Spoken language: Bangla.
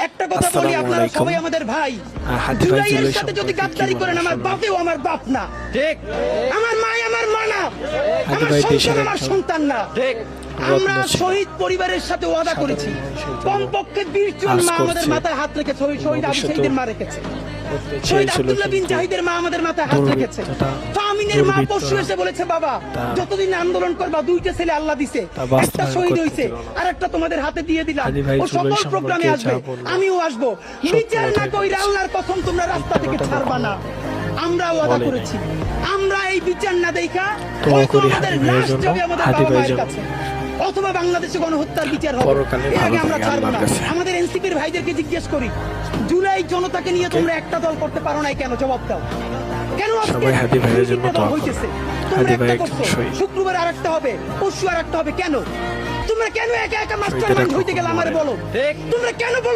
একটা কথা বলি, আপনারা সবাই আমাদের ভাই। জুলাইয়ের সাথে যদি গাদ্দারি করেন, আমার বাপেও আমার বাপ না, ঠিক? আমার মা আমার মা না, আমার সন্তান আমার সন্তান না, ঠিক? আমরা শহীদ পরিবারের সাথে ওয়াদা করেছি, কমপক্ষে 20 জন মা আমাদের মাথায় হাত রেখেছে। শহীদ আবু সাঈদের মা রেখেছে, শহীদ আব্দুল্লাহ বিন জাহিদের মা আমাদের মাথায় হাত রেখেছে। ফামিনের মা পরশু এসে বলেছে, বাবা যতদিন আন্দোলন করবা, 2টা ছেলে আল্লাহ দিছে, একটা শহীদ হইছে আর একটা তোমাদের হাতে দিয়ে দিলাম, ও সকল প্রোগ্রামে আসবে, আমিও আসবো। বিচার না কইরা আল্লাহর কসম তোমরা রাস্তা থেকে ছাড়বা না। আমরা ওয়াদা করেছি, আমরা এই বিচার না দেখা আমাদের লাশ যাবে আমাদের বাবা মায়ের কাছে, অথবা বাংলাদেশে গণহত্যার বিচার হবে, এর আগে আমরা ছাড়বো না। আমাদের এনসিপির ভাইদেরকে জিজ্ঞেস করি, জুলাই জনতাকে নিয়ে তোমরা একটা দল করতে পারো নাই কেন? জবাব দাও। কেন সবাই হাদি ভাইয়ের জন্য দোয়া হইতেছে? করুন। তোমরা হাদি ভাই একটা একজন করছো, শহীদ। শুক্রবার আরেকটা হবে, পরশু আরেকটা হবে, কেন? তোমরা কেন একা একা মাস্টারমাইন্ড হইতে গেলে আমারে বলো, তোমরা কেন বলো?